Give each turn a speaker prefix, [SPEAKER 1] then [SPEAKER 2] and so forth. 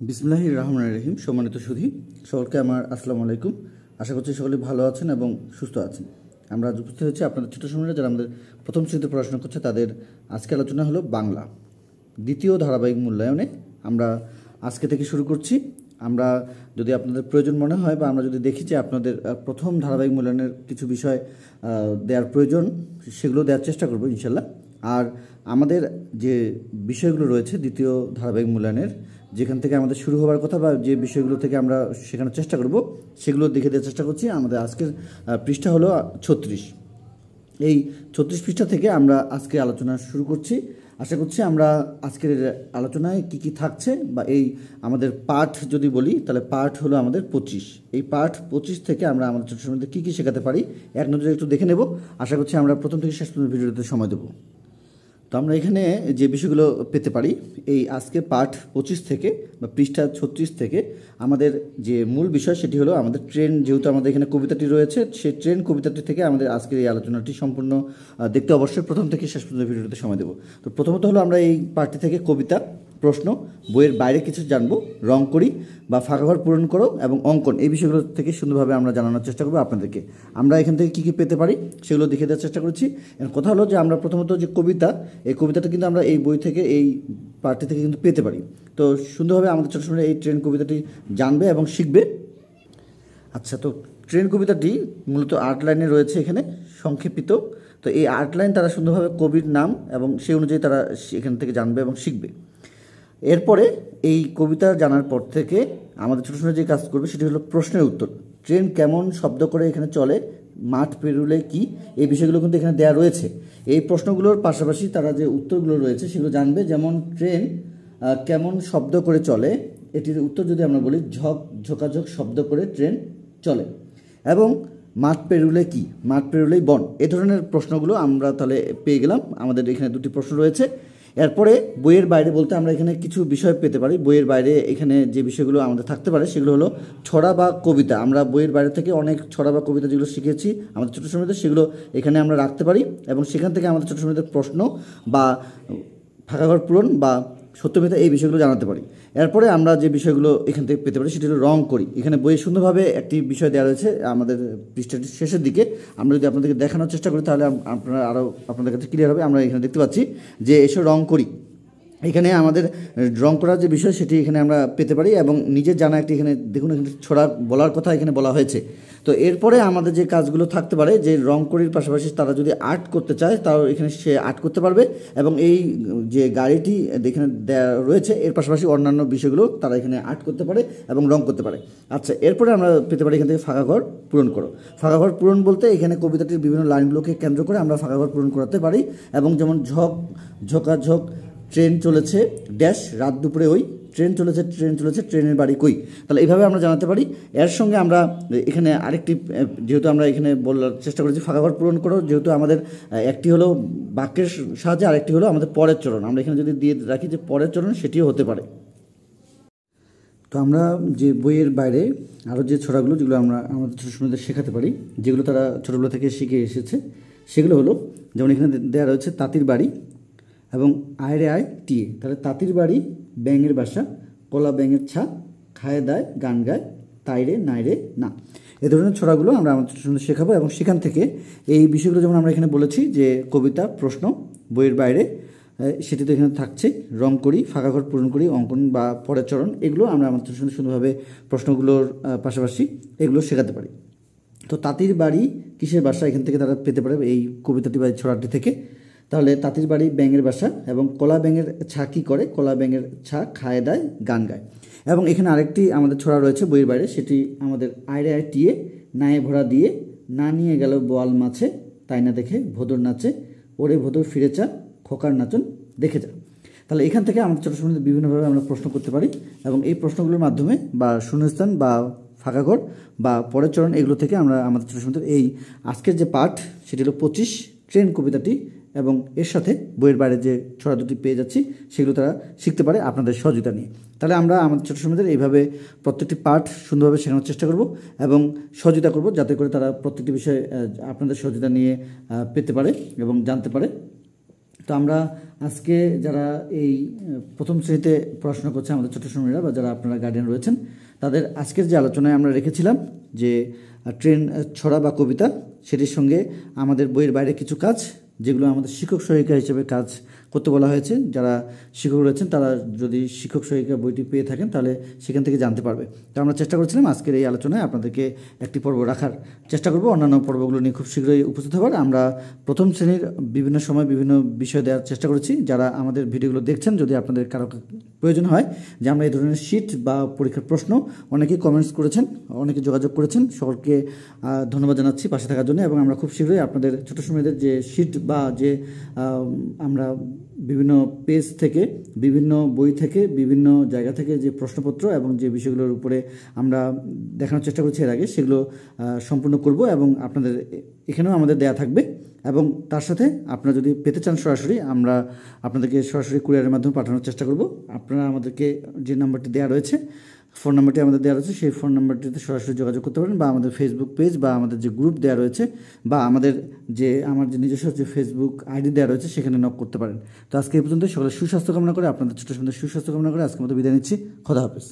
[SPEAKER 1] বিসমিল্লাহির রহমানির রহিম। সম্মানিত সুধী সকলকে আমার আসসালামু আলাইকুম। আশা করছি সকলে ভালো আছেন এবং সুস্থ আছেন। আমরা আজ উপস্থিত হয়েছি আপনাদের ছোট সময়রা যারা আমাদের প্রথম শ্রেণীতে পড়াশোনা করছে তাদের আজকে আলোচনা হলো বাংলা দ্বিতীয় ধারাবাহিক মূল্যায়নে। আমরা আজকে থেকে শুরু করছি। আমরা যদি আপনাদের প্রয়োজন মনে হয় বা আমরা যদি দেখি যে আপনাদের প্রথম ধারাবাহিক মূল্যায়নের কিছু বিষয় দেওয়ার প্রয়োজন, সেগুলো দেওয়ার চেষ্টা করব ইনশাল্লাহ। আর আমাদের যে বিষয়গুলো রয়েছে দ্বিতীয় ধারাবাহিক মূল্যায়নের, যেখান থেকে আমাদের শুরু হওয়ার কথা বা যে বিষয়গুলো থেকে আমরা শেখানোর চেষ্টা করব, সেগুলো দেখে দেওয়ার চেষ্টা করছি। আমাদের আজকের পৃষ্ঠা হলো 36। এই 36 পৃষ্ঠা থেকে আমরা আজকে আলোচনা শুরু করছি। আশা করছি আমরা আজকের আলোচনায় কি কি থাকছে বা এই আমাদের পাঠ যদি বলি তাহলে পাঠ হলো আমাদের 25। এই পাঠ 25 থেকে আমরা আমাদের ছোট সময়দের কী কী শেখাতে পারি এক নজরে একটু দেখে নেব। আশা করছি আমরা প্রথম থেকে শেষ পর্যন্ত ভিডিওতে সময় দেবো। তো আমরা এখানে যে বিষয়গুলো পেতে পারি এই আজকে পাঠ 25 থেকে বা পৃষ্ঠা 36 থেকে আমাদের যে মূল বিষয় সেটি হলো আমাদের ট্রেন। যেহেতু আমাদের এখানে কবিতাটি রয়েছে, সেই ট্রেন কবিতাটি থেকে আমাদের আজকের এই আলোচনাটি সম্পূর্ণ দেখতে অবশ্যই প্রথম থেকে শেষ পর্যন্ত ভিডিওতে সময় দেবো। তো প্রথমত হলো আমরা এই পাঠটি থেকে কবিতা, প্রশ্ন, বইয়ের বাইরে কিছু জানবো, রং করি বা ফাঁকা ঘর পূরণ করো এবং অঙ্কন, এই বিষয়গুলো থেকে সুন্দরভাবে আমরা জানানোর চেষ্টা করবো আপনাদেরকে। আমরা এখান থেকে কী কী পেতে পারি সেগুলো দেখে দেওয়ার চেষ্টা করছি। এর কথা হলো যে আমরা প্রথমত যে কবিতা, এই কবিতাটা কিন্তু আমরা এই বই থেকে এই পাঠটি থেকে কিন্তু পেতে পারি। তো সুন্দরভাবে আমাদের ছোটো সময় এই ট্রেন কবিতাটি জানবে এবং শিখবে। আচ্ছা, তো ট্রেন কবিতাটি মূলত 8 লাইনে রয়েছে এখানে সংক্ষেপিত। তো এই 8 লাইন তারা সুন্দরভাবে কবির নাম এবং সেই অনুযায়ী তারা এখান থেকে জানবে এবং শিখবে। এরপরে এই কবিতা জানার পর থেকে আমাদের ছোটো সময় যে কাজ করবে সেটি হলো প্রশ্নের উত্তর। ট্রেন কেমন শব্দ করে এখানে চলে, মাঠ পেরুলে কি, এই বিষয়গুলো কিন্তু এখানে দেওয়া রয়েছে। এই প্রশ্নগুলোর পাশাপাশি তারা যে উত্তরগুলো রয়েছে সেগুলো জানবে। যেমন ট্রেন কেমন শব্দ করে চলে, এটির উত্তর যদি আমরা বলি ঝোঁকাঝোঁক শব্দ করে ট্রেন চলে। এবং মাঠ পেরুলে কি, মাঠ পেরুলেই বন। এই ধরনের প্রশ্নগুলো আমরা তাহলে পেয়ে গেলাম। আমাদের এখানে দুটি প্রশ্ন রয়েছে। এরপরে বইয়ের বাইরে বলতে আমরা এখানে কিছু বিষয় পেতে পারি। বইয়ের বাইরে এখানে যে বিষয়গুলো আমাদের থাকতে পারে সেগুলো হলো ছড়া বা কবিতা। আমরা বইয়ের বাইরে থেকে অনেক ছড়া বা কবিতা যেগুলো শিখেছি আমাদের ছোটো সময়তে, সেগুলো এখানে আমরা রাখতে পারি এবং সেখান থেকে আমাদের ছোটো সময়তে প্রশ্ন বা ফাঁকা ঘর পূরণ বা সত্যমিথ্যা এই বিষয়গুলো জানাতে পারি। এরপরে আমরা যে বিষয়গুলো এখান থেকে পেতে পারি সেটি হলো রং করি। এখানে বইয়ে সুন্দরভাবে একটি বিষয় দেওয়া রয়েছে আমাদের পৃষ্ঠাটির শেষের দিকে। আমরা যদি আপনাদেরকে দেখানোর চেষ্টা করি তাহলে আপনারা আরও আপনাদের কাছে ক্লিয়ার হবে। আমরা এখানে দেখতে পাচ্ছি যে এসে রং করি। এখানে আমাদের রং করার যে বিষয় সেটি এখানে আমরা পেতে পারি এবং নিজের জানা একটি এখানে দেখুন এখানে ছড়া বলার কথা এখানে বলা হয়েছে। তো এরপরে আমাদের যে কাজগুলো থাকতে পারে যে রং করির পাশাপাশি তারা যদি আর্ট করতে চায় তাও এখানে সে আর্ট করতে পারবে এবং এই যে গাড়িটি এখানে দেওয়া রয়েছে এর পাশাপাশি অন্যান্য বিষয়গুলো তারা এখানে আর্ট করতে পারে এবং রং করতে পারে। আচ্ছা, এরপরে আমরা পেতে পারি এখান থেকে ফাঁকা ঘর পূরণ করো। ফাঁকা ঘর পূরণ বলতে এখানে কবিতাটির বিভিন্ন লাইনগুলোকে কেন্দ্র করে আমরা ফাঁকা ঘর পূরণ করাতে পারি। এবং যেমন ঝোঁকাঝোঁক ট্রেন চলেছে ড্যাশ রাত দুপুরে ওই, ট্রেন চলেছে ট্রেনের বাড়ি কই। তাহলে এইভাবে আমরা জানাতে পারি। এর সঙ্গে আমরা এখানে আরেকটি, যেহেতু আমরা এখানে বলার চেষ্টা করেছি ফাঁকা ঘর পূরণ করো, যেহেতু আমাদের একটি হলো বাক্যের সাহায্যে আরেকটি হলো আমাদের পরের চরণ, আমরা এখানে যদি দিয়ে রাখি যে পরের চরণ সেটিও হতে পারে। তো আমরা যে বইয়ের বাইরে আরও যে ছড়াগুলো যেগুলো আমরা আমাদের ছোটো সময়দের শেখাতে পারি, যেগুলো তারা ছোটোবেলা থেকে শিখে এসেছে, সেগুলো হলো যেমন এখানে দেওয়া রয়েছে তাঁতির বাড়ি এবং আয় রে আয় টিয়ে। তাহলে তাঁতির বাড়ি ব্যাঙের বাসা, কলা ব্যাঙের ছা, খায় দায় গান গায়, তাই রে নাই রে না। এ ধরনের ছড়াগুলো আমরা আমাদের সঙ্গে শেখাবো এবং সেখান থেকে এই বিষয়গুলো যেমন আমরা এখানে বলেছি যে কবিতা, প্রশ্ন, বইয়ের বাইরে সেটি তো এখানে থাকছে, রং করি, ফাঁকা ঘর পূরণ করি, অঙ্কন বা পরের চরণ, এগুলো আমরা আমাদের সঙ্গে সুন্দরভাবে প্রশ্নগুলোর পাশাপাশি এগুলো শেখাতে পারি। তো তাঁতির বাড়ি কিসের বাসা এখান থেকে তারা পেতে পারে এই কবিতাটি বা ছড়াটি থেকে। তাহলে তাঁতির বাড়ি ব্যাঙের বাসা এবং কলা ব্যাঙের ছা কী করে, কলা ব্যাঙের ছা খায় দায় গান গায়। এবং এখানে আরেকটি আমাদের ছড়া রয়েছে বইয়ের বাইরে, সেটি আমাদের আয়রে আয় টিয়ে নায়ে ভরা দিয়ে না নিয়ে গেল বোয়াল মাছে, তাই না দেখে ভোদর নাচে, ওরে ভোদর ফিরে চা খোকার নাচন দেখে যা। তাহলে এখান থেকে আমাদের ছোটো সময় বিভিন্নভাবে আমরা প্রশ্ন করতে পারি এবং এই প্রশ্নগুলোর মাধ্যমে বা শূন্যস্থান বা ফাঁকা ঘর বা পরের চরণ এগুলো থেকে আমরা আমাদের ছোটো সময় এই আজকের যে পাঠ সেটি হলো 25 ট্রেন কবিতাটি এবং এর সাথে বইয়ের বাইরে যে ছড়া দুটি পেয়ে যাচ্ছি সেগুলো তারা শিখতে পারে আপনাদের সহযোগিতা নিয়ে। তাহলে আমরা আমাদের ছোটো সময়দের এইভাবে প্রত্যেকটি পাঠ সুন্দরভাবে শেখানোর চেষ্টা করব এবং সহযোগিতা করব যাতে করে তারা প্রত্যেকটি বিষয়ে আপনাদের সহযোগিতা নিয়ে পেতে পারে এবং জানতে পারে। তো আমরা আজকে যারা এই প্রথম শ্রেণীতে পড়াশোনা করছে আমাদের ছোট সময়রা বা যারা আপনারা গার্ডিয়ান রয়েছেন, তাদের আজকের যে আলোচনায় আমরা রেখেছিলাম যে ট্রেন ছড়া বা কবিতা, সেটির সঙ্গে আমাদের বইয়ের বাইরে কিছু কাজ যেগুলো আমাদের শিক্ষক সহায়িকা হিসেবে কাজ করতে বলা হয়েছে। যারা শিক্ষক রয়েছেন তারা যদি শিক্ষক সহায়িকা বইটি পেয়ে থাকেন তাহলে সেখান থেকে জানতে পারবে। তো আমরা চেষ্টা করছিলাম আজকের এই আলোচনায় আপনাদেরকে একটি পর্ব রাখার চেষ্টা করব, অন্যান্য পর্বগুলো নিয়ে খুব শীঘ্রই উপস্থিত হবার। আমরা প্রথম শ্রেণীর বিভিন্ন সময় বিভিন্ন বিষয় দেওয়ার চেষ্টা করেছি। যারা আমাদের ভিডিওগুলো দেখছেন, যদি আপনাদের কারো প্রয়োজন হয় যে আমরা এই ধরনের শিট বা পরীক্ষার প্রশ্ন, অনেকেই কমেন্টস করেছেন, অনেকে যোগাযোগ করেছেন, সকলকে ধন্যবাদ জানাচ্ছি পাশে থাকার জন্য। এবং আমরা খুব শীঘ্রই আপনাদের ছোটো সময়দের যে শিট বা যে আমরা বিভিন্ন পেজ থেকে, বিভিন্ন বই থেকে, বিভিন্ন জায়গা থেকে যে প্রশ্নপত্র এবং যে বিষয়গুলোর উপরে আমরা দেখানোর চেষ্টা করছি এর আগে, সেগুলো সম্পূর্ণ করব এবং আপনাদের এখানেও আমাদের দেয়া থাকবে। এবং তার সাথে আপনারা যদি পেতে চান সরাসরি, আমরা আপনাদেরকে সরাসরি কুরিয়ারের মাধ্যমে পাঠানোর চেষ্টা করব। আপনারা আমাদেরকে যে নাম্বারটি দেওয়া রয়েছে, ফোন নাম্বারটি আমাদের দেওয়া রয়েছে, সেই ফোন নাম্বারটিতে সরাসরি যোগাযোগ করতে পারেন, বা আমাদের ফেসবুক পেজ বা আমাদের যে গ্রুপ দেওয়া রয়েছে, বা আমার যে নিজস্ব যে ফেসবুক আইডি দেওয়া রয়েছে সেখানে নক করতে পারেন। তো আজকে এই পর্যন্ত, সকলের সুস্বাস্থ্য কামনা করে, আপনাদের ছোট সুন্দর সুস্বাস্থ্য কামনা করে আজকের মতো বিদায় নিচ্ছি। খোদা হাফেজ।